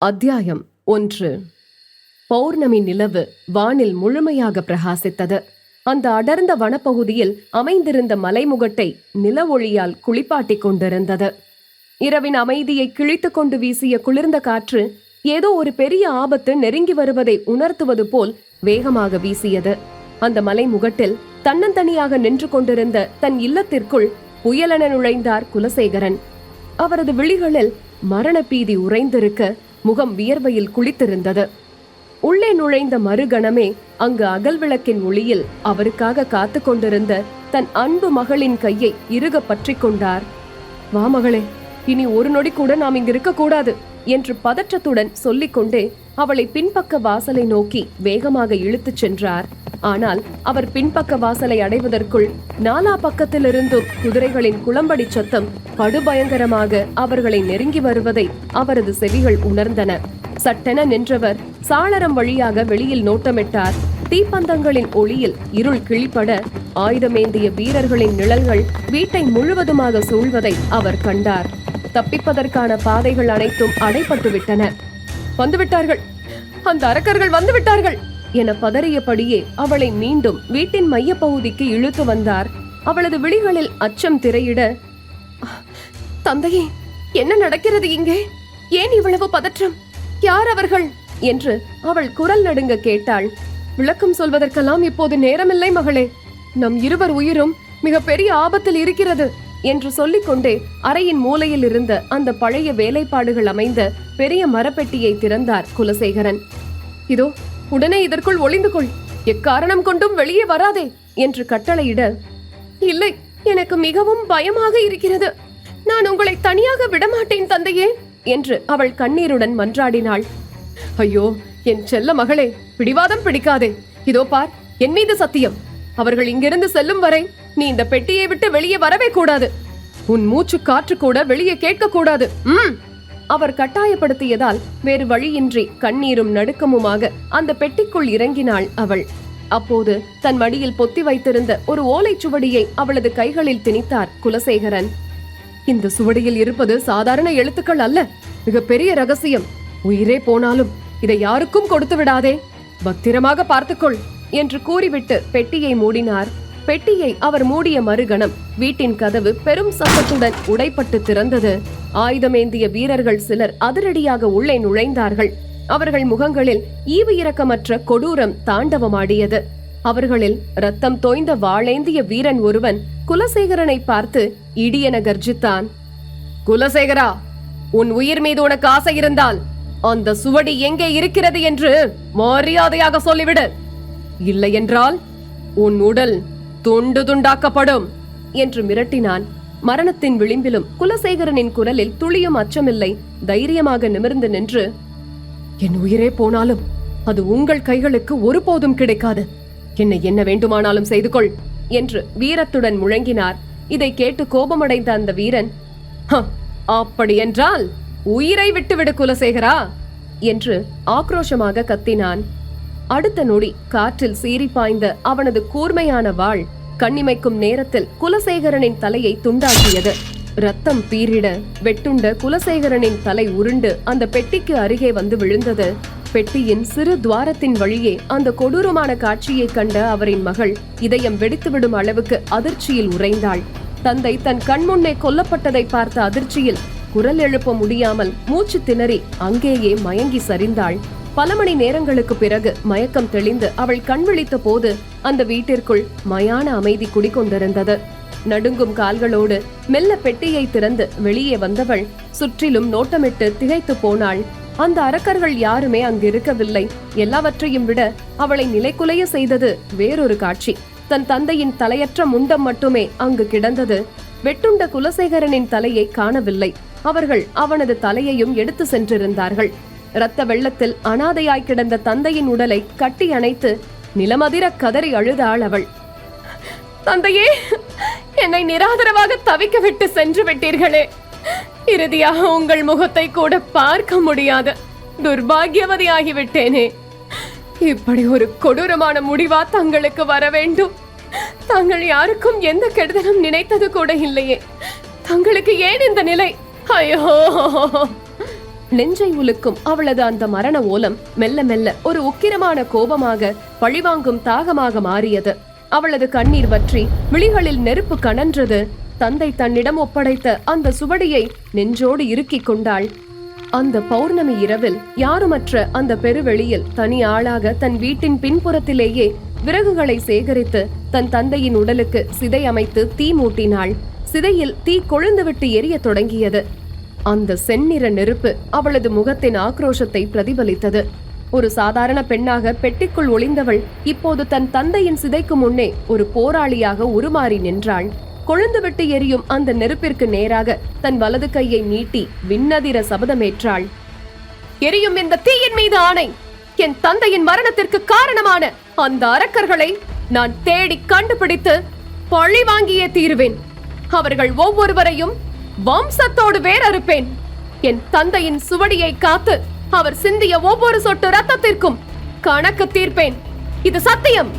அத்தியாயம் 1. பௌர்ணமி நிலவு வானில் முழுமையாக பிரகாசித்தது. அந்த அடர்ந்த வனப்பகுதியில் அமைந்திருந்த மலைமுகட்டை நில ஒளியால் குளிப்பாட்டிக் கொண்டிருந்தது. இரவின் அமைதியை கிழித்து கொண்டு வீசிய குளிர்ந்த காற்று ஏதோ ஒரு பெரிய ஆபத்து நெருங்கி வருவதை உணர்த்துவது போல் வேகமாக வீசியது. அந்த மலைமுகட்டில் தன்னந்தனியாக நின்று கொண்டிருந்த தன் இல்லத்திற்குள் புயலென நுழைந்தார் குலசேகரன். அவரது விழிகளில் மரண பீதி உறைந்திருக்க முகம் வியர்வையில் குளித்திருந்தது. உள்ளே நுழைந்த மறுகணமே அங்கு அகல் விளக்கின் ஒளியில் அவருக்காக காத்து கொண்டிருந்த தன் அன்பு மகளின் கையை இறுக பற்றி கொண்டார். வா மகளே, இனி ஒரு நொடி கூட நாம் இங்கு இருக்க கூடாது என்று பதற்றத்துடன் சொல்லிக்கொண்டே அவளை பின்பக்க வாசலை நோக்கி வேகமாக இழுத்துச் சென்றார். ஆனால் அவர் பின்பக்க வாசலை அடைவதற்குள் நாலா பக்கத்திலிருந்தும் குதிரைகளின் குளம்படி சத்தம் படுபயங்கரமாக அவர்களை நெருங்கி வருவதை அவரது செவிகள் உணர்ந்தன. சட்டென நின்றவர் சாளரம் வழியாக வெளியில் நோட்டமிட்டார். தீப்பந்தங்களின் ஒளியில் இருள் கிழிப்பட ஆயுதமேந்திய வீரர்களின் நிழல்கள் வீட்டை முழுவதுமாக சூழ்வதை அவர் கண்டார். தப்பிப்பதற்கான பாதைகள் அனைத்தும் அடைபட்டு விட்டன. வந்துவிட்டார்கள், அந்த அரக்கர்கள் வந்துவிட்டார்கள் என பதறியபடியே அவளை மீண்டும் வீட்டின் மைய பகுதிக்கு இழுத்து வந்தார். அவளது விழிகளில் அச்சம் திரையிட, தந்தையே, என்ன நடக்கிறது இங்கே? ஏன் இவ்வளவு பதற்றம்? யார் அவர்கள் என்று அவள் குரல் நடுங்க கேட்டாள். விளக்கம் சொல்வதற்கெல்லாம் இப்போது நேரமில்லை மகளே. நம் இருவர் உயிரும் மிக பெரிய ஆபத்தில் இருக்கிறது என்று சொல்லிக்கொண்டே அறையின் மூலையில் இருந்த அந்த பழைய வேலைப்பாடுகள் அமைந்த பெரிய மரப்பெட்டியை திறந்தார் குலசேகரன். இதோ, உடனே இதற்குள் ஒளிந்து கொள், எக்காரணம் கொண்டும் வெளியே வராதே என்று கட்டளையிட, இல்லை, எனக்கு மிகவும் பயமாக இருக்கிறது, நான் உங்களை தனியாக விடமாட்டேன் தந்தையே என்று அவள் கண்ணீருடன் மன்றாடினாள். ஐயோ என் செல்ல மகளே, பிடிவாதம் பிடிக்காதே. இதோ பார், என் மீது சத்தியம், அவர்கள் இங்கிருந்து செல்லும் வரை நீ இந்த பெட்டியை விட்டு வெளியே வரவே கூடாது. உன் மூச்சு காற்று கூட வெளியே கேட்க கூடாது. அவர் கட்டாயப்படுத்தியதால் வேறு வழியின்றி கண்ணீரும் நடுக்கமுமாக அந்த பெட்டிக்குள் இறங்கினாள் அவள். அப்போது தன் மடியில் பொத்தி வைத்திருந்த ஒரு ஓலைச் சுவடியை அவளது கைகளில் திணித்தார் குலசேகரன். இந்த சுவடியில் இருப்பது சாதாரண எழுத்துக்கள் அல்ல, மிக பெரிய ரகசியம். உயிரே போனாலும் இதை யாருக்கும் கொடுத்து விடாதே, பத்திரமாக பார்த்துக்கொள் என்று கூறிவிட்டு பெட்டியை மூடினார். பெட்டியை அவர் மூடிய மறுகணம் வீட்டின் கதவு பெரும் சத்தத்துடன் உடைப்பட்டு திறந்தது. ஆயுதமேந்திய வீரர்கள் சிலர் அதிரடியாக உள்ளே நுழைந்தார்கள். அவர்கள் முகங்களில் ஈவு இரக்கமற்ற கொடூரம் தாண்டவமாடியது. அவர்களில் ரத்தம் தோய்ந்த வாளேந்திய வீரன் ஒருவன் குலசேகரனை பார்த்து இடியென கர்ஜித்தான். குலசேகரா, உன் உயிர் மீது உனக்கு ஆசை இருந்தால் அந்த சுவடி எங்கே இருக்கிறது என்று மரியாதையாக சொல்லிவிடு. இல்லை என்றால் உன் உடல் துண்டு துண்டாக்கப்படும் என்று மிரட்டினான். மரணத்தின் விளிம்பிலும் குலசேகரனின் குரலில் துளியும் அச்சமில்லை. தைரியமாக நிமிர்ந்து நின்று, என் உயிரே போனாலும் அது உங்கள் கைகளுக்கு ஒருபோதும் கிடைக்காது. என்னை என்ன வேண்டுமானாலும் செய்து கொள் என்று வீரத்துடன் முழங்கினார். இதை கேட்டு கோபமடைந்த அந்த வீரன், அப்படி என்றால் உயிரை விட்டுவிடு குலசேகரா என்று ஆக்ரோஷமாக கத்தினான். அடுத்த நொடி காற்றில் சீறி பாய்ந்த அவனது கூர்மையான வாள் கண்ணிமைக்கும் நேரத்தில் குலசேகரனின் தலையை துண்டாக்கியது. ரத்தம் பீரிட வெட்டுண்ட குலசேகரனின் தலை உருண்டு அந்த பெட்டிக்கு அருகே வந்து விழுந்தது. பெட்டியின் சிறு துவாரத்தின் வழியே அந்த கொடூரமான காட்சியை கண்ட அவரின் மகள் இதயம் வெடித்துவிடும் அளவுக்கு அதிர்ச்சியில் உறைந்தாள். தந்தை தன் கண்முன்னே கொல்லப்பட்டதை பார்த்த அதிர்ச்சியில் குரல் எழுப்ப முடியாமல் மூச்சு திணறி அங்கேயே மயங்கி சரிந்தாள். பல மணி நேரங்களுக்கு பிறகு மயக்கம் தெளிந்து அவள் கண் விழித்த போது அந்த வீட்டிற்குள் மயான அமைதி குடிகொண்டிருந்தது. நடுங்கும் கால்களோடு மெல்ல பெட்டியை திறந்து வெளியே வந்தவள் சுற்றிலும் நோட்டமிட்டு திகைத்து போனாள். அந்த அரக்கர்கள் யாருமே அங்கு இருக்கவில்லை. எல்லாவற்றையும் விட அவளை நிலைக்குலைய செய்தது வேறொரு காட்சி. தன் தந்தையின் தலையற்ற முண்டம் மட்டுமே அங்கு கிடந்தது. வெட்டுண்ட குலசேகரனின் தலையை காணவில்லை. அவர்கள் அவனது தலையையும் எடுத்து சென்றிருந்தார்கள். இரத்த வெள்ளத்தில் அனாதையாய் கிடந்த தந்தையின் உடலை கட்டி அணைத்து நிலமதிர கதறி அழுதாள் அவள். தந்தையே, என்னை நிராதரவாக தவிக்க விட்டு சென்று விட்டீர்களே. இறுதியாக உங்கள் முகத்தை கூட பார்க்க முடியாத துர்பாகியவதி ஆகிவிட்டேனே. இப்படி ஒரு கொடூரமான முடிவா தங்களுக்கு வர வேண்டும்? தாங்கள் யாருக்கும் எந்த கெடுதலும் நினைத்தது கூட இல்லையே. தங்களுக்கு ஏன் இந்த நிலை? ஐயோ நெஞ்சை உலுக்கும் அவளது அந்த மரண ஓலம் மெல்ல மெல்ல ஒரு உக்கிரமான கோபமாக பழிவாங்கும் தாகமாக மாறியது. அவளது கண்ணீர் வற்றி விழிகளில் நெருப்பு கனன்றது. தந்தை தன்னிடம் ஒப்படைத்த அந்த சுவடியை நெஞ்சோடு இறுக்கிக் கொண்டாள். அந்த பௌர்ணமி இரவில் யாருமற்ற அந்த பெருவெளியில் தனி ஆளாக தன் வீட்டின் பின்புறத்திலேயே விறகுகளை சேகரித்து தன் தந்தையின் உடலுக்கு சிதை அமைத்து தீ மூட்டினாள். சிதையில் தீ கொழுந்துவிட்டு எரிய தொடங்கியது. அந்த செந்நிற நெருப்பு அவளது முகத்தின் ஆக்ரோஷத்தை பிரதிபலித்தது. ஒரு சாதாரண பெண்ணாக பெட்டிக்குள் ஒளிந்தவள் இப்போது தன் தந்தையின் சிதைக்கு முன்னே ஒரு போராளியாக உருமாறி நின்றாள். கொழுந்துவிட்டு எரியும் அந்த நெருப்பிற்கு நேராக தன் வலது கையை நீட்டி விண்ணதிர சபதமேற்றாள். எரியும் இந்த தீயின் மீது ஆணை, என் தந்தையின் மரணத்திற்கு காரணமான அந்த அரக்கர்களை நான் தேடி கண்டுபிடித்து பழி வாங்கியே தீருவேன். அவர்கள் ஒவ்வொருவரையும் வம்சத்தோடு வேறறுப்பேன். என் தந்தையின் சுவடியை காத்து அவர் சிந்திய ஒவ்வொரு சொட்டு ரத்தத்திற்கும் கணக்கு தீர்ப்பேன். இது சத்தியம்.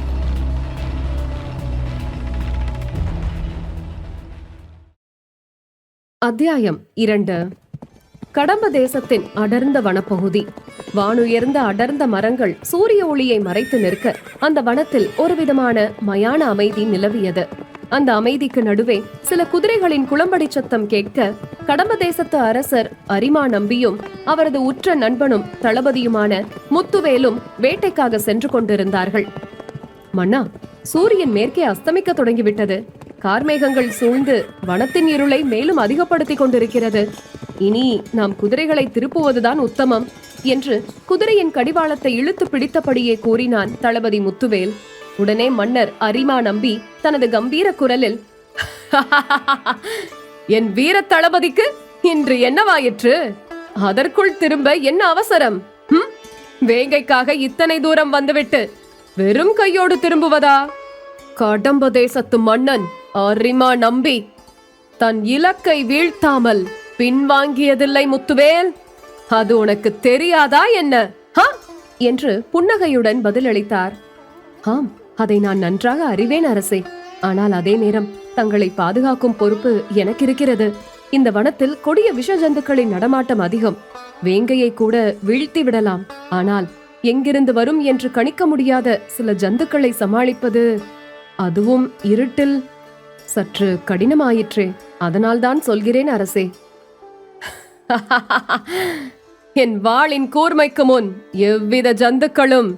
அத்தியாயம் 2. கடம்ப தேசத்தின் அடர்ந்த வனப்பகுதி. வானுயர்ந்த அடர்ந்த மரங்கள் சூரிய ஒளியை மறைத்து நிற்க அந்த வனத்தில் ஒருவிதமான மயான அமைதி நிலவியது. அந்த அமைதிக்கு நடுவே சில குதிரைகளின் குளம்படி சத்தம் கேட்க கடம்ப தேசத்து அரசர் அரிமா நம்பியும் அவரது உற்ற நண்பனும் தளபதியுமான முத்துவேலும் வேட்டைக்காக சென்று கொண்டிருந்தார்கள். மன்னா, சூரியன் மேற்கே அஸ்தமிக்க தொடங்கிவிட்டது. கார்மேகங்கள் சூழ்ந்து வனத்தின் இருளை மேலும் அதிகப்படுத்தி கொண்டிருக்கிறது. இனி நாம் குதிரைகளை திருப்புவதுதான் உத்தமம் என்று குதிரையின் கடிவாளத்தை இழுத்து பிடித்தபடியே கூறினான் தளபதி முத்துவேல். உடனே மன்னர் அரிமா நம்பி தனது கம்பீர குரலில், என் வீர தளபதிக்கு இன்று என்னவாயிற்று? அதற்குள் திரும்ப என்ன அவசரம்? வேங்கைக்காக இத்தனை தூரம் வந்துவிட்டு வெறும் கையோடு திரும்புவதா? கடம்ப தேசத்து மன்னன் அரிமா நம்பி தன் இலக்கை வீழ்த்தாமல் பின்வாங்கியதில்லை முத்துவேல். அது உனக்கு தெரியாதா என்ன? என்று புன்னகையுடன் பதிலளித்தார். ஆம், அதை நான் நன்றாக அறிவேன் அரசே. ஆனால் அதே நேரம் தங்களை பாதுகாக்கும் பொறுப்பு எனக்கு இருக்கிறது. இந்த வனத்தில் கொடிய விஷ ஜந்துக்களின் நடமாட்டம் அதிகம். வேங்கையை கூட வீழ்த்தி விடலாம். ஆனால் எங்கிருந்து வரும் என்று கணிக்க முடியாத சில ஜந்துக்களை சமாளிப்பது, அதுவும் இருட்டில், சற்று கடினமாயிற்றே. அதனால்தான் சொல்கிறேன் அரசே. என் வாளின் கூர்மைக்கு முன் எவ்வித ஜந்துக்களும்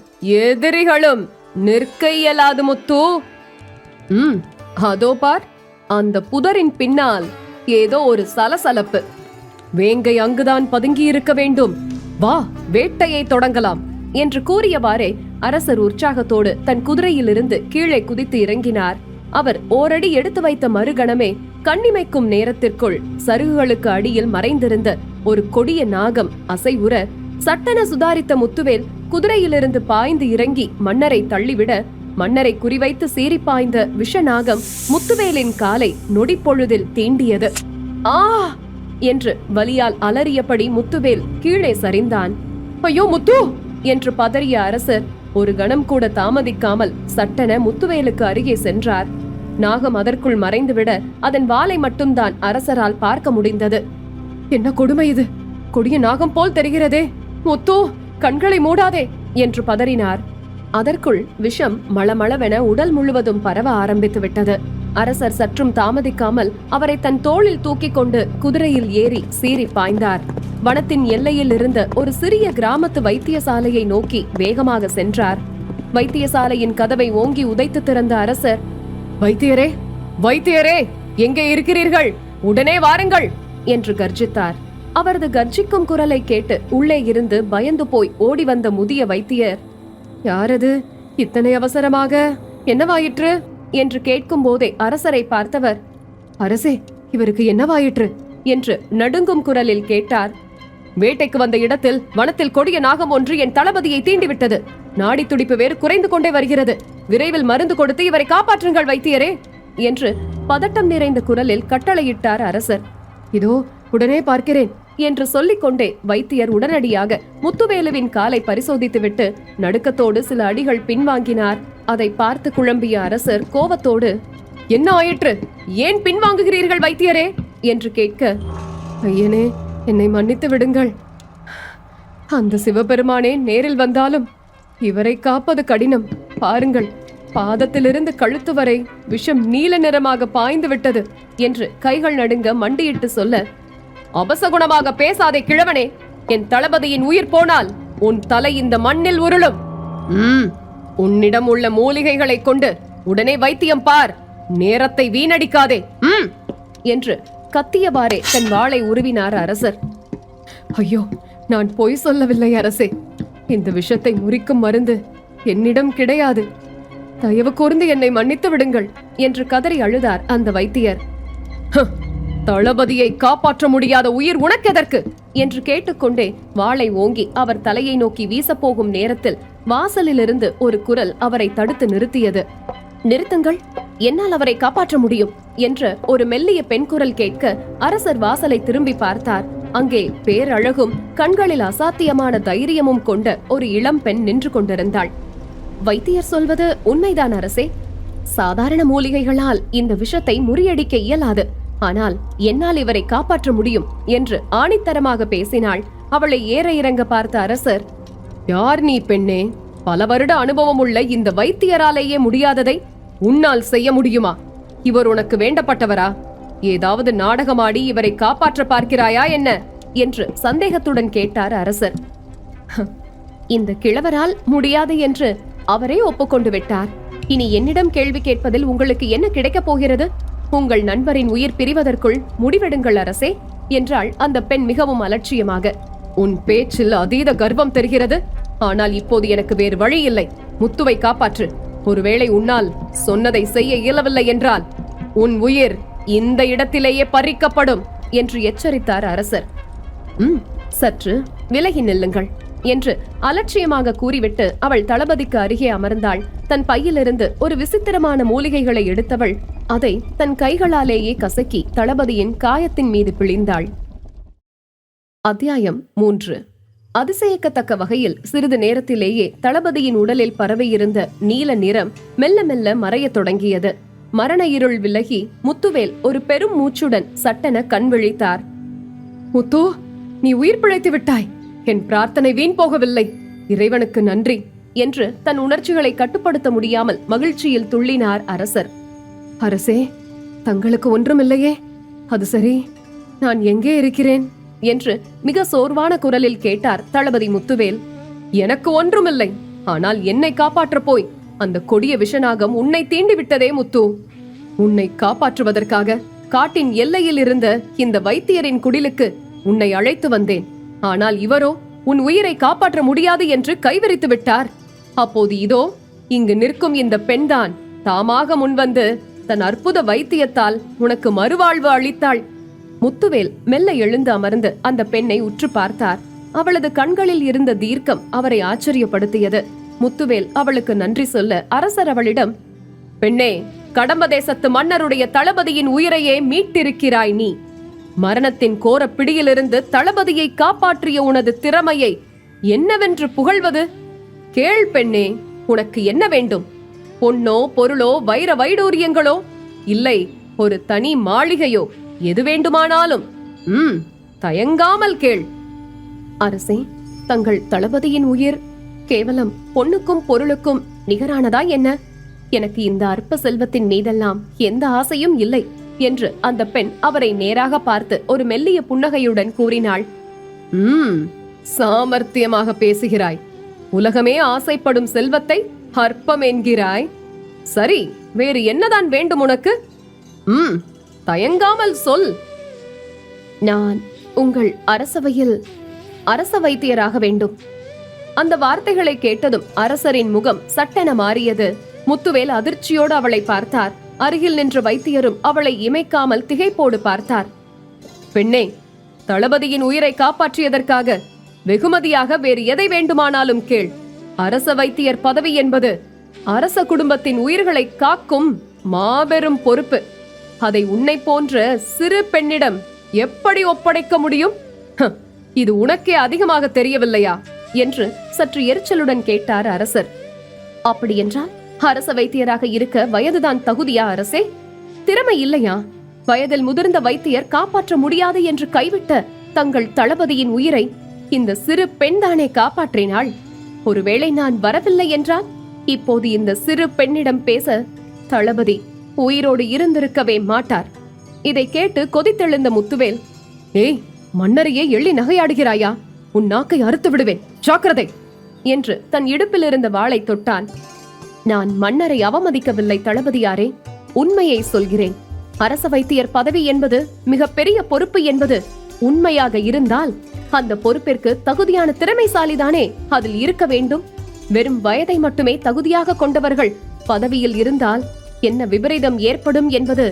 எதிரிகளும் நிற்க இயலாது முத்து. அதோ பார், அந்த புதரின் பின்னால் ஏதோ ஒரு சலசலப்பு. வேங்கை அங்குதான் பதுங்கி இருக்க வேண்டும். வா, வேட்டையை தொடங்கலாம் என்று கூறியவாறே அரசர் உற்சாகத்தோடு தன் குதிரையிலிருந்து கீழே குதித்து இறங்கினார். அவர் ஓரடி எடுத்து வைத்த மறுகணமே கண்ணிமைக்கும் நேரத்திற்குள் சருகுகளுக்கு அடியில் மறைந்திருந்த ஒரு கொடிய நாகம் அசைவுற சட்டென சுதாரித்த முத்துவேல் குதிரையிலிருந்து பாய்ந்து இறங்கி மன்னரை தள்ளிவிட, மன்னரை குறிவைத்து சீறி பாய்ந்த விஷநாகம் முத்துவேலின் காலை நொடிப்பொழுதில் தீண்டியது. ஆ என்று வலியால் அலறியபடி முத்துவேல் கீழே சரிந்தான். ஐயோ முத்து என்று பதறிய அரசர் ஒரு கணம் கூட தாமதிக்காமல் சட்டென முத்துவேலுக்கு அருகே சென்றார். நாகம் அதற்குள் மறைந்துவிட அதன் வாலை மட்டும்தான் அரசரால் பார்க்க முடிந்தது. என்ன கொடுமை இது! கொடிய நாகம் போல் தெரிகிறதே. முத்து, கண்களை மூடாதே என்று பதறினார். அதற்குள் விஷம் மளமளவென உடல் முழுவதும் பரவ ஆரம்பித்து விட்டது. அரசர் சற்றும் தாமதிக்காமல் அவரை தன் தோளில் தூக்கிக் கொண்டு குதிரையில் ஏறி சீறி பாய்ந்தார். வனத்தின் எல்லையில் இருந்த ஒரு சிறிய கிராமத்து வைத்தியசாலையை நோக்கி வேகமாக சென்றார். வைத்தியசாலையின் கதவை ஓங்கி உதைத்து திறந்த அரசர், வைத்தியரே, வைத்தியரே, எங்கே இருக்கிறீர்கள்? உடனே வாருங்கள் என்று கர்ஜித்தார். அவரது கர்ஜிக்கும் குரலை கேட்டு உள்ளே இருந்து பயந்து போய் ஓடி வந்த முதிய வைத்தியர், யாரது? இத்தனை அவசரமாக என்னவாயிற்று என்று கேட்கும் போதே அரசரை பார்த்தவர், அரசே, இவருக்கு என்னவாயிற்று என்று நடுங்கும் குரலில் கேட்டார். வேட்டைக்கு வந்த இடத்தில் வனத்தில் கொடிய நாகம் ஒன்று என் தளபதியை தீண்டிவிட்டது. நாடி துடிப்பு வேறு குறைந்து கொண்டே வருகிறது. விரைவில் மருந்து கொடுத்து இவரை காப்பாற்றுங்கள் வைத்தியரே என்று பதட்டம் நிறைந்த குரலில் கட்டளையிட்டார் அரசர். இதோ உடனே பார்க்கிறேன் என்று சொல்லிக்கொண்டே வைத்தியர் உடனடியாக முத்துவேலுவின் காலை பரிசோதித்துவிட்டு நடுக்கத்தோடு சில அடிகள் பின்வாங்கினார். அதை பார்த்து குழம்பிய அரசர் கோபத்தோடு, என்ன ஆயிற்று? ஏன் பின்வாங்குகிறீர்கள் வைத்தியரே என்று கேட்க, ஐயனே, என்னை மன்னித்து விடுங்கள். அந்த சிவபெருமானே நேரில் வந்தாலும் இவரை காப்பது கடினம். பாருங்கள், பாதத்திலிருந்து கழுத்து வரை விஷம் நீல நிறமாக பாய்ந்து விட்டது என்று கைகள் நடுங்க மண்டியிட்டு சொல்ல, அபசகுணமாக பேசாதே கிழவனே. என் தளபதியின் உயிர் போனால் உன் தலை இந்த மண்ணில் உருளும். உன்னிடம் உள்ள மூலிகைகளை கொண்டு உடனே வைத்தியம் பார். நேரத்தை வீணடிக்காதே என்று கத்தியவாறே தன் வாளை உருவினார் அரசர். ஐயோ, நான் பொய் சொல்லவில்லை அரசே. இந்த விஷத்தை முறிக்கும் மருந்து என்னிடம் கிடையாது. தயவு கூர்ந்து என்னை மன்னித்து விடுங்கள் என்று கதறி அழுதார் அந்த வைத்தியர். தளபதியை காப்பாற்ற முடியாத உயிர் உனக்கெதற்கு என்று கேட்டுக்கொண்டே வாளை ஓங்கி அவர் தலையை நோக்கி வீசப்போகும் நேரத்தில் வாசலிலிருந்து ஒரு குரல் அவரை தடுத்து நிறுத்தியது. நிறுத்துங்கள், என்னால் அவரை காப்பாற்ற முடியும் என்ற ஒரு மெல்லிய பெண் குரல் கேட்க அரசர் வாசலை திரும்பி பார்த்தார். அங்கே பேரழகும் கண்களில் அசாத்தியமான தைரியமும் கொண்ட ஒரு இளம் பெண் நின்று கொண்டிருந்தாள். வைத்தியர் சொல்வது உண்மைதான் அரசே. சாதாரண மூலிகைகளால் இந்த விஷத்தை முறியடிக்க இயலாது. ஆனால் என்னால் இவரை காப்பாற்ற முடியும் என்று ஆணித்தரமாக பேசினாள். அவளை ஏற இறங்க பார்த்த அரசர், யார் நீ பெண்ணே? பல வருட அனுபவம் உள்ள இந்த வைத்தியராலேயே முடியாததை உன்னால் செய்ய முடியுமா? இவர் உனக்கு வேண்டப்பட்டவரா? ஏதாவது நாடகமாடி இவரை காப்பாற்ற பார்க்கிறாயா என்ன என்று சந்தேகத்துடன் கேட்டார் அரசர். இந்த கிழவரால் முடியாது என்று அவரே ஒப்புக்கொண்டு விட்டார். இனி என்னிடம் கேள்வி கேட்பதில் உங்களுக்கு என்ன கிடைக்கப் போகிறது? உங்கள் நண்பரின் உயிர் பிரிவதற்குள் முடிவெடுங்கள் அரசே என்றாள் அந்த பெண் மிகவும் அலட்சியமாக. உன் பேச்சில் அதீத கர்வம் தெரிகிறது. ஆனால் இப்போது எனக்கு வேறு வழி இல்லை. முத்துவை காப்பாற்று. ஒருவேளை உன்னால் சொன்னதை செய்ய இயலவில்லை என்றால் உன் உயிர் இந்த இடத்திலேயே பறிக்கப்படும் என்று எச்சரித்தார் அரசர். சற்று விலகி நில்லுங்கள் என்று அலட்சியமாக கூறிவிட்டு அவள் தளபதிக்கு அருகே அமர்ந்தாள். தன் பையிலிருந்து ஒரு விசித்திரமான மூலிகைகளை எடுத்தவள் அதை தன் கைகளாலேயே கசக்கி தளபதியின் காயத்தின் மீது பிழிந்தாள். அத்தியாயம் 3. அதிசயிக்கத்தக்க வகையில் சிறிது நேரத்திலேயே தளபதியின் உடலில் பரவியிருந்த நீல நிறம் மெல்ல மெல்ல மறையத் தொடங்கியது. மரண இருள் விலகி முத்துவேல் ஒரு பெரும் மூச்சுடன் சட்டென கண் விழித்தார். முத்து, நீ உயிர் பிழைத்து விட்டாய். என் பிரார்த்தனை வீண் போகவில்லை. இறைவனுக்கு நன்றி என்று தன் உணர்ச்சிகளை கட்டுப்படுத்த முடியாமல் மகிழ்ச்சியில் துள்ளினார் அரசர். அரசே, தங்களுக்கு ஒன்றுமில்லையே? அது சரி, நான் எங்கே இருக்கிறேன் என்று மிக சோர்வான குரலில் கேட்டார் தளபதி முத்துவேல். எனக்கு ஒன்றுமில்லை. ஆனால் என்னை காப்பாற்ற போய் அந்த கொடிய விஷநாகம் உன்னை தீண்டி விட்டதே முத்து. உன்னை காப்பாற்றுவதற்காக காட்டின் எல்லையில் இருந்த இந்த வைத்தியரின் குடிலுக்கு உன்னை அழைத்து வந்தேன். ஆனால் இவரோ உன் உயிரை காப்பாற்ற முடியாது என்று கைவிரித்து விட்டார். அப்போது இதோ இங்கு நிற்கும் இந்த பெண்தான் தாமாக முன்வந்து தன் அற்புத வைத்தியத்தால் உனக்கு மறுவாழ்வு அளித்தாள். முத்துவேல் மெல்ல எழுந்து அமர்ந்து அந்த பெண்ணை உற்று பார்த்தார். அவளது கண்களில் இருந்த தீர்க்கம் அவரை ஆச்சரியப்படுத்தியது. முத்துவேல் அவளுக்கு நன்றி சொல்ல அரசர் அவளிடம், பெண்ணே, கடம்ப தேசத்து மன்னருடைய தளபதியின் உயிரையே மீட்டிருக்கிறாய் நீ. மரணத்தின் கோர பிடியிலிருந்து தளபதியை காப்பாற்றிய உனது திறமையை என்னவென்று புகழ்வது? கேள் பெண்ணே, உனக்கு என்ன வேண்டும்? பொன்னோ பொருளோ வைர வைடூரியங்களோ, இல்லை ஒரு தனி மாளிகையோ, எது வேண்டுமானாலும் தயங்காமல் கேள். அரசே, தங்கள் தளபதியின் உயிர் கேவலம் பொன்னுக்கும் பொருளுக்கும் நிகரானதா என்ன? எனக்கு இந்த அற்ப செல்வத்தின் மீதெல்லாம் எந்த ஆசையும் இல்லை என்று அந்த பெண் அவரை நேராக பார்த்து ஒரு மெல்லிய புன்னகையுடன் கூறினாள். சாமர்த்தியமாக பேசுகிறாய். உலகமே ஆசைப்படும் செல்வத்தை அற்பம் என்கிறாய். சரி, வேறு என்னதான் வேண்டும் உனக்கு? தயங்காமல் சொல். நான் உங்கள் அரசவையில் அரச வைத்தியராக வேண்டும். அந்த வார்த்தைகளை கேட்டதும் அரசரின் முகம் சட்டென மாறியது. முத்துவேல் அதிர்ச்சியோடு அவளை பார்த்தார். அருகில் நின்ற வைத்தியரும் அவளை இமைக்காமல் திகைப்போடு பார்த்தார். பெண்ணே, தளபதியின் உயிரை காப்பாற்றியதற்காக வெகுமதியாக வேறு எதை வேண்டுமானாலும் கேள். அரச வைத்தியர் பதவி என்பது அரச குடும்பத்தின் உயிர்களை காக்கும் மாபெரும் பொறுப்பு. அதை உன்னை போன்ற சிறு பெண்ணிடம் எப்படி ஒப்படைக்க முடியும்? இது உனக்கே அதிகமாக தெரியவில்லையா என்று சற்று எரிச்சலுடன் கேட்டார் அரசர். அப்படியென்றால் அரச வைத்தியராக இருக்க வயதுதான் தகுதியா அரசே? திறமை இல்லையா? வயதில் முதிர்ந்த வைத்தியர் காப்பாற்ற முடியாது என்று கைவிட்ட தங்கள் தளபதியின் உயிரை இந்த சிறு பெண் தானே காப்பாற்றினாள். ஒருவேளை நான் வரவில்லை என்றால் இப்போது இந்த சிறு பெண்ணிடம் பேச தளபதி உயிரோடு இருந்திருக்கவே மாட்டார். இதை கேட்டு கொதித்தெழுந்த முத்துவேல், ஏய், மன்னரையே எள்ளி நகையாடுகிறாயா? உன் நாக்கை அறுத்து விடுவேன், ஜாக்கிரதை என்று தன் இடுப்பில் இருந்த வாளை தொட்டான். நான் மன்னரை அவமதிக்கவில்லை தளபதியாரே, உண்மையை சொல்கிறேன். அரச வைத்தியர் பதவி என்பது மிக பெரிய பொறுப்பு என்பது உண்மையாக இருந்தால் அந்த பொறுப்பிற்கு தகுதியான திறமைசாலிதானே அதில் இருக்க வேண்டும். வெறும் வயதை மட்டுமே தகுதியாக கொண்டவர்கள் பதவியில் இருந்தால் என்ன விபரீதம் ஏற்படும் என்பது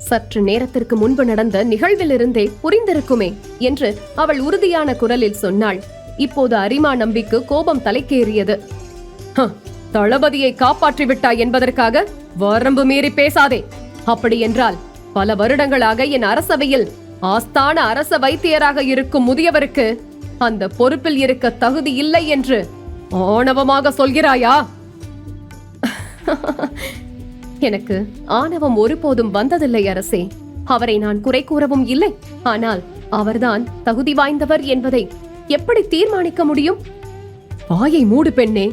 சற்று நேரத்திற்கு முன்பு நடந்த நிகழ்விலிருந்தே புரிந்திருக்குமே என்று அவள் உறுதியான குரலில் சொன்னாள். இப்போது அரிமா நம்பிக்கு கோபம் தலைக்கேறியது. தளபதியை காப்பாற்றி விட்டாய் என்பதற்காக வரம்பு மீறி பேசாதே. அப்படி என்றால் பல வருடங்களாக என் அரசவையில் ஆஸ்தான அரச வைத்தியராக இருக்கும் முதியவருக்கு அந்த பொறுப்பில் இருக்க தகுதி இல்லை என்று ஆணவமாக சொல்கிறாயா? எனக்கு ஆணவம் ஒருபோதும் வந்ததில்லை அரசே. அவரை நான் குறை கூறவும் இல்லை. ஆனால் அவர்தான் தகுதி வாய்ந்தவர் என்பதை எப்படி தீர்மானிக்க முடியும்? வாயை மூடு பெண்ணே.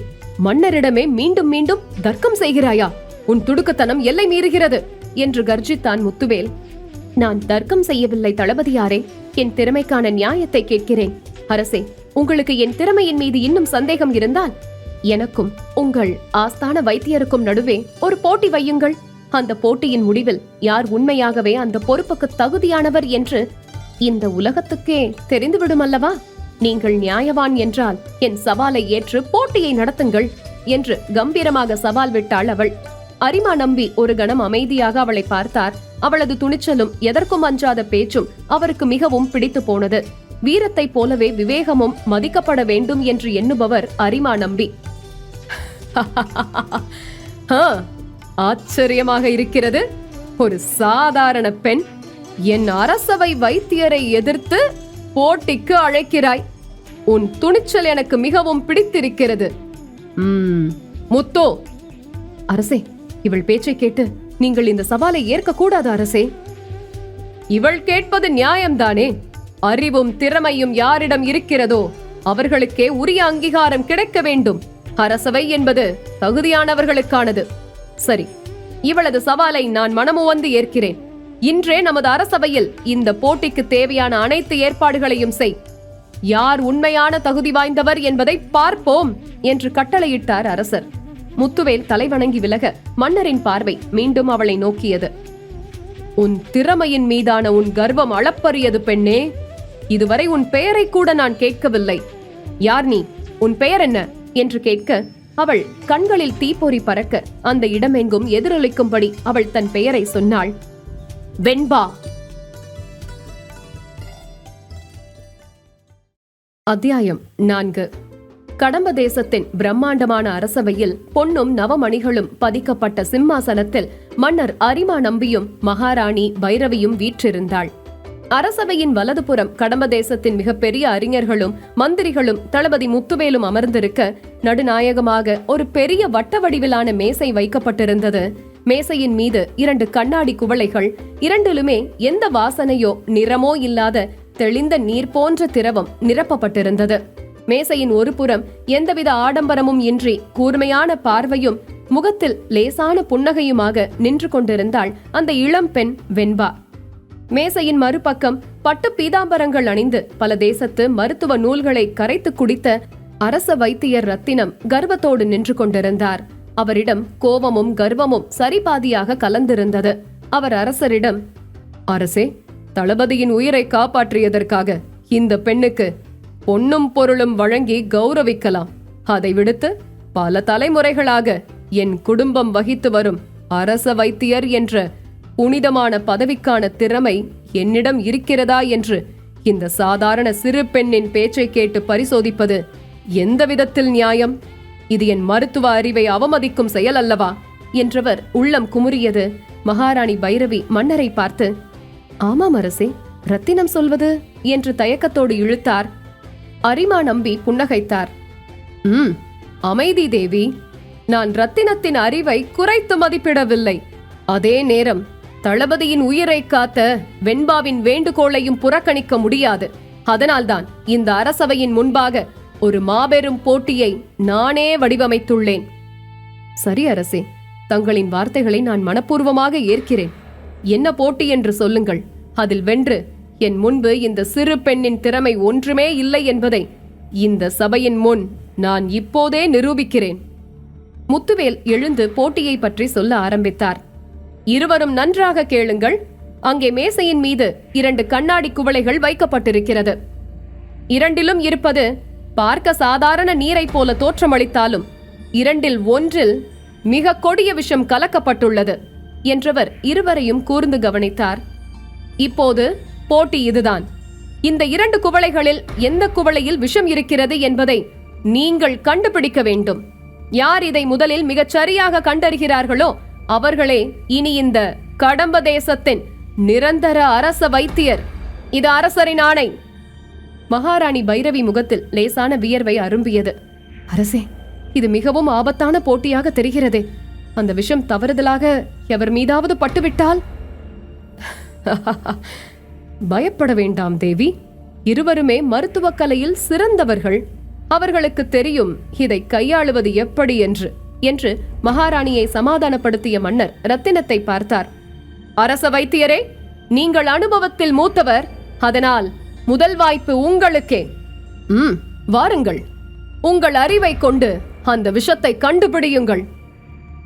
மன்னரிடமே மீண்டும் மீண்டும் தர்க்கம் செய்கிறாயா? உன் துடுக்குத்தனம் எல்லை மீறுகிறது என்று கர்ஜித்தான் முத்துவேல். நான் தர்க்கம் செய்யவில்லை தளபதியாரே, என் திறமைக்கான நியாயத்தை கேட்கிறேன். அரசே, உங்களுக்கு என் திறமையின் மீது இன்னும் சந்தேகம் இருந்தால் எனக்கும் உங்கள் ஆஸ்தான வைத்தியருக்கும் நடுவே ஒரு போட்டி வையுங்கள். அந்த போட்டியின் முடிவில் யார் உண்மையாகவே அந்த பொறுப்புக்கு தகுதியானவர் என்று இந்த உலகத்துக்கே தெரிந்துவிடும் அல்லவா? நீங்கள் நியாயவான் என்றால் என் சவாலை ஏற்று போட்டியை நடத்துங்கள் என்று கம்பீரமாக சவால் விட்டாள் அவள். அரிமா நம்பி ஒரு கணம் அமைதியாக அவளை பார்த்தார். அவளது துணிச்சலும் எதற்கும் அஞ்சாத பேச்சும் அவருக்கு மிகவும் பிடித்து போனது. வீரத்தை போலவே விவேகமும் மதிக்கப்பட வேண்டும் என்று எண்ணுபவர் அரிமா நம்பி. ஆச்சரியமாக இருக்கிறது. ஒரு சாதாரண பெண் என் அரசவை வைத்தியரை எதிர்த்து போட்டிக்கு அழைக்கிறாய். உன் துணிச்சல் எனக்கு மிகவும் பிடித்திருக்கிறது. முத்தோ. அரசே, இவள் பேச்சை கேட்டு நீங்கள் இந்த சவாலை ஏற்க கூடாது அரசே. இவள் கேட்பது நியாயம்தானே? அறிவும் திறமையும் யாரிடம் இருக்கிறதோ அவர்களுக்கே உரிய அங்கீகாரம் கிடைக்க வேண்டும். அரசவை என்பது தகுதியானவர்களுக்கானது. சரி, இவளது சவாலை நான் மனமுவந்து ஏற்கிறேன். இன்றே நமது அரசவையில் இந்த போட்டிக்கு தேவையான அனைத்து ஏற்பாடுகளையும் செய். யார் உண்மையான தகுதி வாய்ந்தவர் என்பதை பார்ப்போம் என்று கட்டளையிட்டார் அரசர். முத்துவேல் தலைவணங்கி விலக மன்னரின் பார்வை மீண்டும் அவளை நோக்கியது. உன் திறமையின் மீதான உன் கர்வம் அளப்பரியது பெண்ணே. இதுவரை உன் பெயரை கூட நான் கேட்கவில்லை. யார் நீ? உன் பெயர் என்ன என்று கேட்க அவள் கண்களில் தீப்பொறி பறக்க அந்த இடமெங்கும் எதிரொலிக்கும்படி அவள் தன் பெயரை சொன்னாள். வெண்பா. அத்தியாயம் 4. கடம்ப தேசத்தின் பிரம்மாண்டமான அரசவையில் பொன்னும் நவமணிகளும் பதிக்கப்பட்ட சிம்மாசனத்தில் மன்னர் அரிமா நம்பியும் மகாராணி பைரவியும் வீற்றிருந்தாள். அரசவையின் வலதுபுறம் கடம்ப தேசத்தின் மிகப்பெரிய அறிஞர்களும் மந்திரிகளும் தளபதி முத்துவேலும் அமர்ந்திருக்க நடுநாயகமாக ஒரு பெரிய வட்ட வடிவிலான மேசை வைக்கப்பட்டிருந்தது. மேசையின் மீது 2 கண்ணாடி குவளைகள், இரண்டிலுமே எந்த வாசனையோ நிறமோ இல்லாத தெளிந்த நீர் போன்ற திரவம் நிரப்பப்பட்டிருந்தது. மேசையின் ஒரு புறம் எந்தவித ஆடம்பரமும் இன்றி கூர்மையான பார்வையும் முகத்தில் லேசான புன்னகையுமாக நின்று கொண்டிருந்தாள் அந்த இளம் பெண் வெண்பா. மேசையின் மறுபக்கம் பட்டு பீதாம்பரங்கள் அணிந்து பல தேசத்து மருத்துவ நூல்களை கரைத்து குடித்த அரச வைத்தியர் ரத்தினம் கர்வத்தோடு நின்று கொண்டிருந்தார். அவரிடம் கோபமும் கர்வமும் சரிபாதியாக கலந்திருந்தது. அவர் அரசரிடம், அரசே, தளபதியின் உயிரை காப்பாற்றியதற்காக இந்த பெண்ணுக்கு பொன்னும் பொருளும் வழங்கி கௌரவிக்கலாம். அதை விடுத்து பல தலைமுறைகளாக என் குடும்பம் வகித்து வரும் அரச வைத்தியர் என்ற புனிதமான பதவிக்கான திறமை என்னிடம் இருக்கிறதா என்று இந்த சாதாரண சிறு பெண்ணின் பேச்சை கேட்டு பரிசோதிப்பது எந்த விதத்தில் நியாயம்? இது என் மருத்துவ அறிவை அவமதிக்கும் செயல் அல்லவா என்றவர் உள்ளம் குமுறியது. மகாராணி பைரவி மன்னரை பார்த்து, ஆமாம் அரசே, ரத்தினம் சொல்வது என்று தயக்கத்தோடு இழுத்தார். அரிமா நம்பி புன்னகைத்தார். அமைதி தேவி, நான் ரத்தினத்தின் அறிவை குறைத்து மதிப்பிடவில்லை. அதே நேரம் தளபதியின் உயிரை காத்த வெண்பாவின் வேண்டுகோளையும் புறக்கணிக்க முடியாது. அதனால்தான் இந்த அரசவையின் முன்பாக ஒரு மாபெரும் போட்டியை நானே வடிவமைத்துள்ளேன். சரி அரசே, தங்களின் வார்த்தைகளை நான் மனப்பூர்வமாக ஏற்கிறேன். என்ன போட்டி என்று சொல்லுங்கள். அதில் வென்று என் முன்பு இந்த சிறு பெண்ணின் திறமை ஒன்றுமே இல்லை என்பதை இந்த சபையின் முன் நான் இப்போதே நிரூபிக்கிறேன். முத்துவேல் எழுந்து போட்டியை பற்றி சொல்ல ஆரம்பித்தார். இருவரும் நன்றாக கேளுங்கள். அங்கே மேசையின் மீது 2 கண்ணாடி குவளைகள் வைக்கப்பட்டிருக்கிறது. இரண்டிலும் இருப்பது பார்க்க சாதாரண நீரை போல தோற்றமளித்தாலும் இரண்டில் ஒன்றில் மிக கொடிய விஷம் கலக்கப்பட்டுள்ளது என்றவர் இருவரையும் கூர்ந்து கவனித்தார். இப்போது போட்டி இதுதான். இந்த 2 குவளைகளில் எந்த குவளையில் விஷம் இருக்கிறது என்பதை நீங்கள் கண்டுபிடிக்க வேண்டும். யார் இதை முதலில் மிகச் சரியாக கண்டறிகிறார்களோ அவர்களே இனி இந்த கடம்ப தேசத்தின் நிரந்தர அரச வைத்தியர். இது அரசரின் ஆணை. மகாராணி பைரவி முகத்தில் லேசான வியர்வை அரும்பியது. அரசே, இது மிகவும் ஆபத்தான போட்டியாக தெரிகிறதே. அந்த விஷம் தவறுதலாக எவர் மீதாவது பட்டுவிட்டால்? பயப்பட வேண்டாம் தேவி. இருவருமே மருத்துவக் கலையில் சிறந்தவர்கள். அவர்களுக்கு தெரியும் இதை கையாளுவது எப்படி என்று மகாராணியை சமாதானப்படுத்திய மன்னர் ரத்தினத்தை பார்த்தார். அரச வைத்தியரே, நீங்கள் அனுபவத்தில் மூத்தவர். அதனால் முதல் வாய்ப்பு உங்களுக்கே. வாருங்கள். உங்கள் அறிவை கொண்டு அந்த விஷத்தை கண்டுபிடியுங்கள்.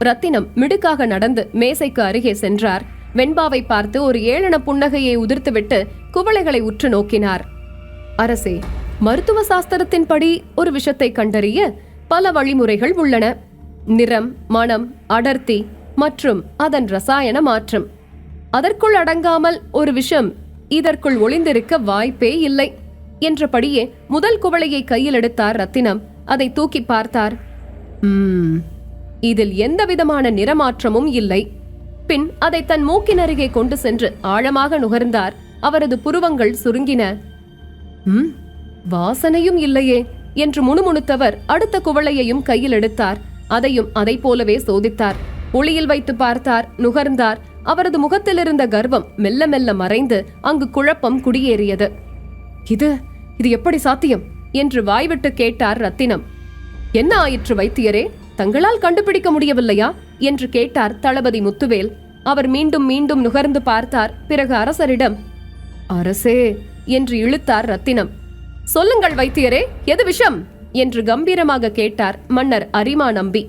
ரத்தினம் மிடுக்காக நடந்து மேசைக்கு அருகே சென்றார். வெண்பாவை பார்த்து ஒரு ஏளன புன்னகையை உதிர்த்துவிட்டு குவளைகளை உற்று நோக்கினார். அரசே, மருத்துவ சாஸ்திரத்தின்படி ஒரு விஷத்தை கண்டறிய பல வழிமுறைகள் உள்ளன. நிறம், மனம், அடர்த்தி மற்றும் அதன் ரசாயன மாற்றம். அதற்குள் அடங்காமல் ஒரு விஷம் இதற்குள் ஒளிந்திருக்க வாய்ப்பே இல்லை என்றபடியே முதல் குவளையை கையில் எடுத்தார் ரத்தினம். அதை தூக்கி பார்த்தார். இதில் எந்த விதமான நிறமாற்றமும் இல்லை. பின் அதை தன் மூக்கின் அருகே கொண்டு சென்று ஆழமாக நுகர்ந்தார். அவரது புருவங்கள் சுருங்கின. வாசனையும் இல்லையே என்று முணுமுணுத்தவர் அடுத்த குவளையையும் கையில் எடுத்தார். அதையும் அதை போலவே சோதித்தார். ஒளியில் வைத்து பார்த்தார், நுகர்ந்தார். அவரது முகத்தில் இருந்த கர்வம் மெல்ல மெல்ல மறைந்து அங்கு குழப்பம் குடியேறியது. இது எப்படி சாத்தியம் என்று வாய்விட்டு கேட்டார் ரத்தினம். என்ன ஆயிற்று வைத்தியரே, தங்களால் கண்டுபிடிக்க முடியவில்லையா என்று கேட்டார் தளபதி முத்துவேல். அவர் மீண்டும் மீண்டும் நுகர்ந்து பார்த்தார். பிறகு அரசரிடம், அரசே என்று இழுத்தார் ரத்தினம். சொல்லுங்கள் வைத்தியரே, எது விஷம் என்று கம்பீரமாக கேட்டார் மன்னர் அரிமா நம்பி.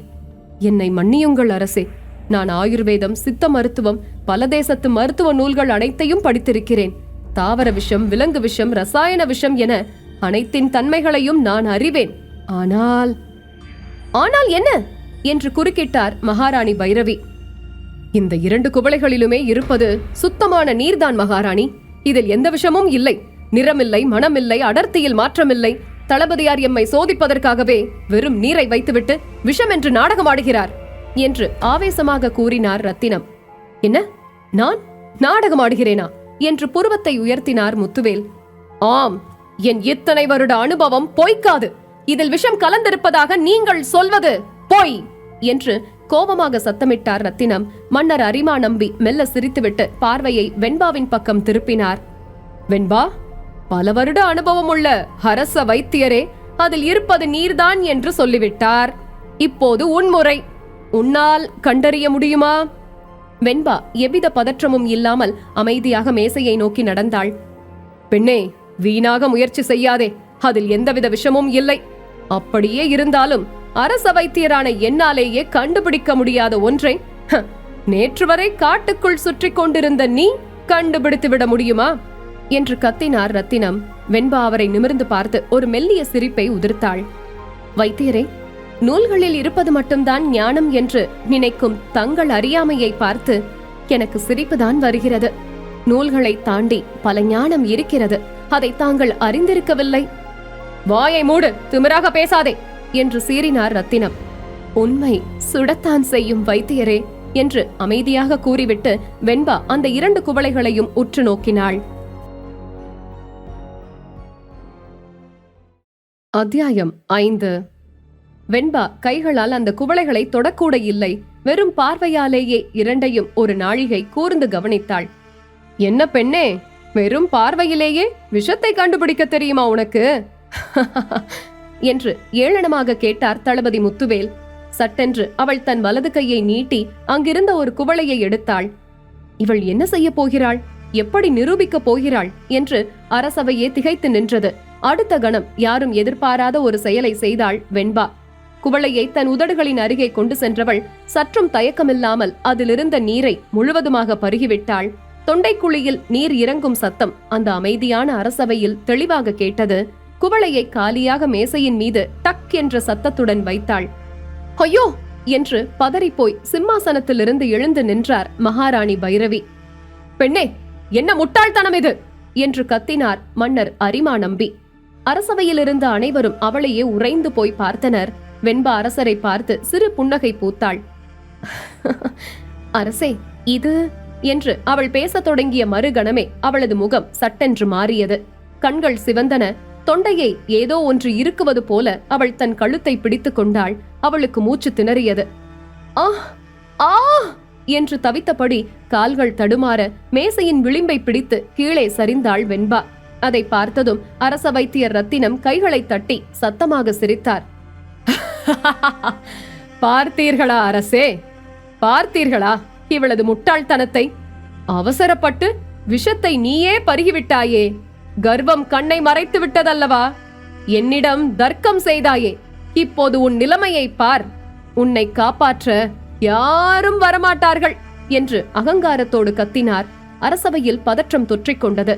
என்னை மன்னியுங்கள் அரசே, நான் ஆயுர்வேதம், சித்த மருத்துவம், பல தேசத்து மருத்துவ நூல்கள் அனைத்தையும் படித்திருக்கிறேன். தாவர விஷம், விலங்கு விஷம், ரசாயன விஷம் என அனைத்தின் தன்மைகளையும் நான் அறிவேன். ஆனால் என்ன என்று குறுக்கிட்டார் மகாராணி பைரவி. இந்த 2 குவளைகளிலுமே இருப்பது சுத்தமான நீர்தான் மகாராணி. இதில் எந்த விஷமும் இல்லை. நிறமில்லை, மனமில்லை, அடர்த்தியில் மாற்றமில்லை. தளபதியார் எம்மை சோதிப்பதற்காகவே வெறும் நீரை வைத்துவிட்டு விஷம் என்று நாடகமாடுகிறார் என்று ஆவேசமாக கூறினார் ரத்தினம். என்ன, நான் நாடகமாடுகிறேனா என்று புருவத்தை உயர்த்தினார் முத்துவேல். ஆம், என் இத்தனை வருட அனுபவம் பொய்க்காது. இதில் விஷம் கலந்திருப்பதாக நீங்கள் சொல்வது பொய் என்று கோபமாக சத்தமிட்டார் ரத்தினம். மன்னர் அரிமா நம்பி மெல்ல சிரித்துவிட்டு பார்வையை வெண்பாவின் பக்கம் திருப்பினார். வெண்பா, பல வருட அனுபவம் உள்ள அரச வைத்தியரே, அதில் இருப்பது நீர்தான் என்று சொல்லிவிட்டார். இப்போது உன்முறை. உன்னால் கண்டறிய முடியுமா? வெண்பா எவ்வித பதற்றமும் இல்லாமல் அமைதியாக மேசையை நோக்கி நடந்தாள். பெண்ணே, வீணாக முயற்சி செய்யாதே. அதில் எந்தவித விஷமும் இல்லை. அப்படியே இருந்தாலும் அரச வைத்தியரான என்னாலேயே கண்டுபிடிக்க முடியாத ஒன்றை நேற்று வரை காட்டுக்குள் சுற்றி கொண்டிருந்த நீ கண்டுபிடித்து விட முடியுமா என்று கத்தினார் ரத்தினம். வெண்பா அவரை நிமிர்ந்து பார்த்து ஒரு மெல்லிய சிரிப்பை உதிர்த்தாள். வைத்தியரே, நூல்களில் இருப்பது மட்டும்தான் ஞானம் என்று நினைக்கும் தங்கள் அறியாமையை பார்த்து எனக்கு சிரிப்புதான் வருகிறது. நூல்களை தாண்டி பல ஞானம் இருக்கிறது. அதை தாங்கள் அறிந்திருக்கவில்லை. வாயை மூடு, திமிராக பேசாதே என்று சீறினார் ரத்தினம். உண்மை சுடத்தான் செய்யும் வைத்தியரே என்று அமைதியாக கூறிவிட்டு வெண்பா அந்த 2 குவளைகளையும் உற்று நோக்கினாள். அத்தியாயம் 5. வெண்பா கைகளால் அந்த குவளைகளை தொடக்கூட இல்லை. வெறும் பார்வையாலேயே இரண்டையும் ஒரு நாழிகை கூர்ந்து கவனித்தாள். என்ன பெண்ணே, வெறும் பார்வையிலேயே விஷத்தை கண்டுபிடிக்க தெரியுமா உனக்கு என்று ஏளனமாக கேட்டார் தளபதி முத்துவேல். சட்டென்று அவள் தன் வலது கையை நீட்டி அங்கிருந்த ஒரு குவளையை எடுத்தாள். இவள் என்ன செய்ய போகிறாள், எப்படி நிரூபிக்கப் போகிறாள் என்று அரசவையே திகைத்து நின்றது. அடுத்த கணம் யாரும் எதிர்பாராத ஒரு செயலை செய்தாள் வெண்பா. குவளையை தன் உதடுகளின் அருகே கொண்டு சென்றவள் சற்றும் தயக்கமில்லாமல் அதிலிருந்த நீரை முழுவதுமாக பருகிவிட்டாள். தொண்டைக்குழியில் நீர் இறங்கும் சத்தம் அந்த அமைதியான அரசவையில் தெளிவாக கேட்டது. குவளையை காலியாக மேசையின் மீது டக் என்ற சத்தத்துடன் வைத்தாள். ஐயோ என்று பதறிப்போய் சிம்மாசனத்திலிருந்து எழுந்து நின்றார் மகாராணி பைரவி. பெண்ணே, என்ன முட்டாள்தனம் இது என்று கத்தினார் மன்னர் அரிமா நம்பி. அரசவையில் இருந்த அனைவரும் அவளையே உறைந்து போய் பார்த்தனர். வெண்பா அரசரை பார்த்து சிறு புன்னகை பூத்தாள். அரசே, இது என்று அவள் பேசத் தொடங்கிய மறுகணமே அவளது முகம் சட்டென்று மாறியது. கண்கள் சிவந்தன. தொண்டையை ஏதோ ஒன்று இருக்குவது போல அவள் தன் கழுத்தை பிடித்துக் கொண்டாள். அவளுக்கு மூச்சு திணறியது. ஆ ஆ என்று தவித்தபடி கால்கள் தடுமாற மேசையின் விளிம்பை பிடித்து கீழே சரிந்தாள் வெண்பா. அதை பார்த்ததும் அரச வைத்தியர் ரத்தினம் கைகளை தட்டி சத்தமாக சிரித்தார். பார்த்தீர்களா அரசே, பார்த்தீர்களா இவளது முட்டாள்தனத்தை? அவசரப்பட்டு விஷத்தை நீயே பருகிவிட்டாயே. கர்வம் கண்ணை மறைத்து விட்டதல்லவா? என்னிடம் தர்க்கம் செய்தாயே. இப்போது உன் நிலைமையை பார். உன்னை காப்பாற்ற யாரும் வரமாட்டார்கள் என்று அகங்காரத்தோடு கத்தினார். அரசவையில் பதற்றம் தொற்றிக் கொண்டது.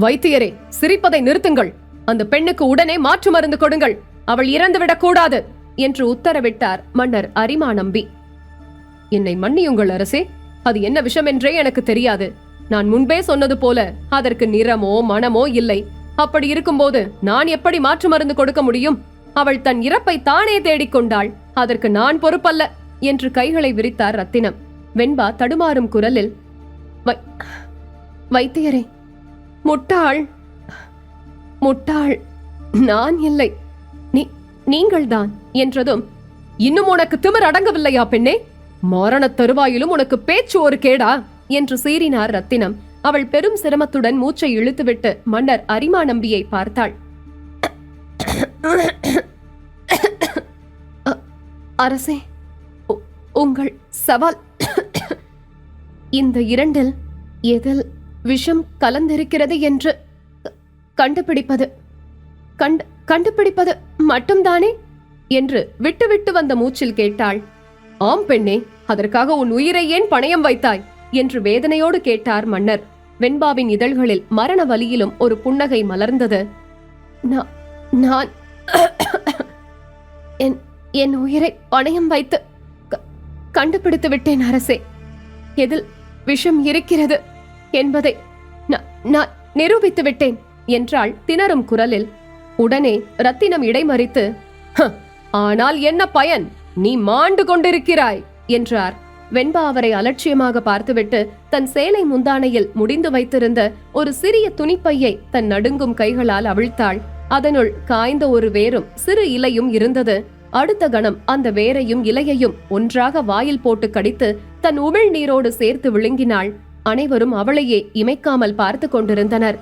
வைத்தியரே, சிரிப்பதை நிறுத்துங்கள். அந்த பெண்ணுக்கு உடனே மாற்று மருந்து கொடுங்கள். அவள் இறந்துவிடக் கூடாது என்று உத்தரவிட்டார் மன்னர் அரிமா நம்பி. என்னை மன்னியுங்கள் அரசே, அது என்ன விஷம் என்றே எனக்கு தெரியாது. நான் முன்பே சொன்னது போல அதற்கு நிறமோ மனமோ இல்லை. அப்படி இருக்கும்போது நான் எப்படி மாற்று மருந்து கொடுக்க முடியும்? அவள் தன் இறப்பை தானே தேடிக்கொண்டாள். அதற்கு நான் பொறுப்பல்ல என்று கைகளை விரித்தார் ரத்தினம். வெண்பா தடுமாறும் குரலில், வைத்தியரே, முட்டாள் முட்டாள் நான் இல்லை, நீங்கள்தான் என்றதும், இன்னும் உனக்கு திமிர் அடங்கவில்லையா பெண்ணே? மரணத் தருவாயிலும் உனக்கு பேச்சு ஒரு கேடா என்று சீறினார் ரத்தினம். அவள் பெரும் சிரமத்துடன் மூச்சை இழுத்துவிட்டு மன்னர் அரிமா நம்பியை பார்த்தாள். அரசே, உங்கள் சவால் இந்த இரண்டில் எதில் விஷம் கலந்திருக்கிறது என்று கண்டுபிடிப்பது மட்டும்தானே என்று விட்டு விட்டு வந்த மூச்சில் கேட்டாள். ஆம் பெண்ணே, அதற்காக உன் உயிரை ஏன் பணயம் வைத்தாய் என்று வேதனையோடு கேட்டார் மன்னர். வெண்பாவின் இதழ்களில் மரண வலியிலும் ஒரு புன்னகை மலர்ந்தது. நான் என் உயிரை பணயம் வைத்து கண்டுபிடித்து விட்டேன் அரசே. எதில் விஷம் இருக்கிறது என்பதை நான் நிரூபித்து விட்டேன் என்றாள் திணறும் குரலில். உடனே ரத்தினம் இடைமறித்து, ஆனால் என்ன பயன்? நீ மாண்டு கொண்டிருக்கிறாய் என்றார். வெண்பா அவரை அலட்சியமாக பார்த்துவிட்டு தன் சேலை முந்தானையில் முடிந்து வைத்திருந்த ஒரு சிறிய துணிப்பையை தன் நடுங்கும் கைகளால் அவிழ்த்தாள். அதனுள் காய்ந்த ஒரு வேரும் சிறு இலையும் இருந்தது. அடுத்த கணம் அந்த வேரையும் இலையையும் ஒன்றாக வாயில் போட்டு கடித்து தன் உமிழ் நீரோடு சேர்த்து விழுங்கினாள். அனைவரும் அவளையே இமைக்காமல் பார்த்து கொண்டிருந்தனர்.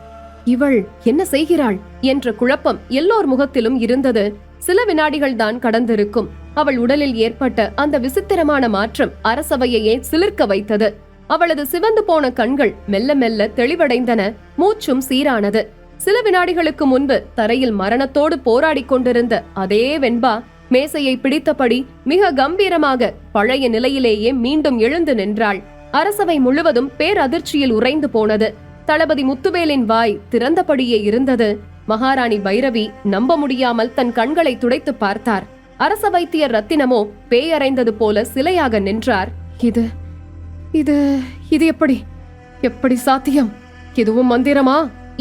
இவள் என்ன செய்கிறாள் என்ற குழப்பம் எல்லோர் முகத்திலும் இருந்தது. சில வினாடிகள் தான் கடந்திருக்கும். அவள் உடலில் ஏற்பட்ட அந்த விசித்திரமான மாற்றம் அரசவையையே சிலிர்க்க வைத்தது. அவளது சிவந்து போன கண்கள் மெல்ல மெல்ல தெளிவடைந்தன. மூச்சும் சீரானது. சில வினாடிகளுக்கு முன்பு தரையில் மரணத்தோடு போராடி கொண்டிருந்த அதே வெண்பா மேசையை பிடித்தபடி மிக கம்பீரமாக பழைய நிலையிலேயே மீண்டும் எழுந்து நின்றாள். அரசவை முழுவதும் பேரதிர்ச்சியில் உறைந்து போனது. தளபதி முத்துவேலின் வாய் திறந்தபடியே இருந்தது. மகாராணி பைரவி நம்ப முடியாமல் தன் கண்களை துடைத்து பார்த்தார். அரச வைத்தியர் ரத்தினமோ பேயறைந்தது போல சிலையாக நின்றார். இது இது இது எப்படி சாத்தியம்? இதுவும் மந்திரமா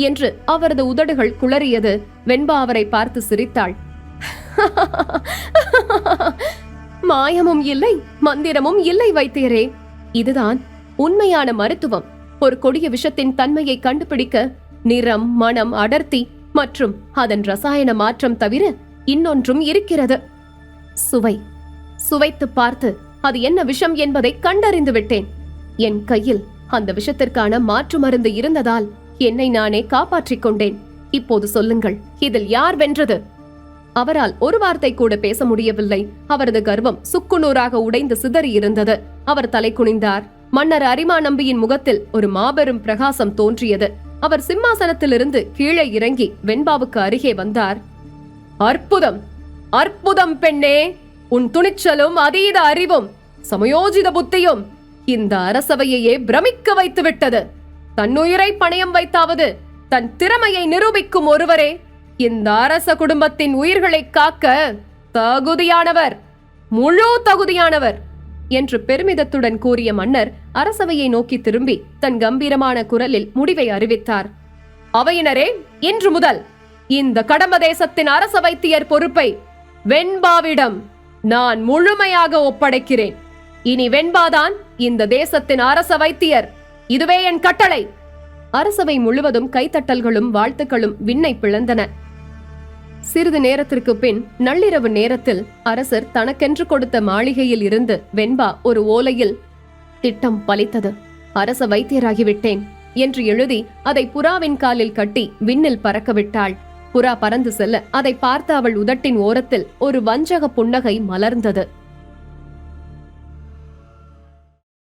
என்று அவரது உதடுகள் குளறியது. வெண்பா அவரை பார்த்து சிரித்தாள். மாயமும் இல்லை, மந்திரமும் இல்லை வைத்தியரே. இதுதான் உண்மையான மருத்துவம். ஒரு கொடிய விஷத்தின் தன்மையை கண்டுபிடிக்க நிறம், மனம், அடர்த்தி மற்றும் அதன் ரசாயன மாற்றம் தவிர இன்னொன்றும் இருக்கிறது. சுவைத்து பார்த்து அது என்ன விஷம் என்பதை கண்டறிந்து விட்டேன். என் கையில் அந்த விஷத்திற்கான மாற்று மருந்து இருந்ததால் என்னை நானே காப்பாற்றிக் கொண்டேன். இப்போது சொல்லுங்கள், இதில் யார் வென்றது? அவரால் ஒரு வார்த்தை கூட பேச முடியவில்லை. அவரது கர்வம் சுக்குநூறாக உடைந்து சிதறி இருந்தது. அவர் தலை குனிந்தார். மன்னர் அரிமா நம்பியின் முகத்தில் ஒரு மாபெரும் பிரகாசம் தோன்றியது. அவர் சிம்மாசனத்திலிருந்து கீழே இறங்கி வெண்பாவுக்கு அருகே வந்தார். அற்புதம், அற்புதம் பெண்ணே! உன் துணிச்சலும் அதீத அறிவும் சமயோஜித புத்தியும் இந்த அரசவையையே பிரமிக்க வைத்து விட்டது. தன்னுயிரை பணயம் வைத்தாவது தன் திறமையை நிரூபிக்கும் ஒருவரே இந்த அரச குடும்பத்தின் உயிர்களை காக்க தகுதியானவர், முழு தகுதியானவர் என்று பெருமிதத்துடன் கூறிய மன்னர் அரசவையை நோக்கி திரும்பி தன் கம்பீரமான குரலில் முடிவை அறிவித்தார். அவையினரே, இன்று முதல் இந்த கடம்ப தேசத்தின் அரச வைத்தியர் பொறுப்பை வெண்பாவிடம் நான் முழுமையாக ஒப்படைக்கிறேன். இனி வெண்பாதான் இந்த தேசத்தின் அரச வைத்தியர். இதுவே என் கட்டளை. அரசவை முழுவதும் கைத்தட்டல்களும் வாழ்த்துக்களும் விண்ணை பிளந்தன. சிறிது நேரத்திற்கு பின் நள்ளிரவு நேரத்தில் அரசர் தனக்கென்று கொடுத்த மாளிகையில் இருந்து வெண்பா ஒரு ஓலையில் திட்டம் பலித்தது, அரச வைத்தியராகிவிட்டேன் என்று எழுதி அதை புறாவின் காலில் கட்டி விண்ணில் பறக்கவிட்டாள். புறா பறந்து செல்ல அதை பார்த்த அவள் உதட்டின் ஓரத்தில் ஒரு வஞ்சக புன்னகை மலர்ந்தது.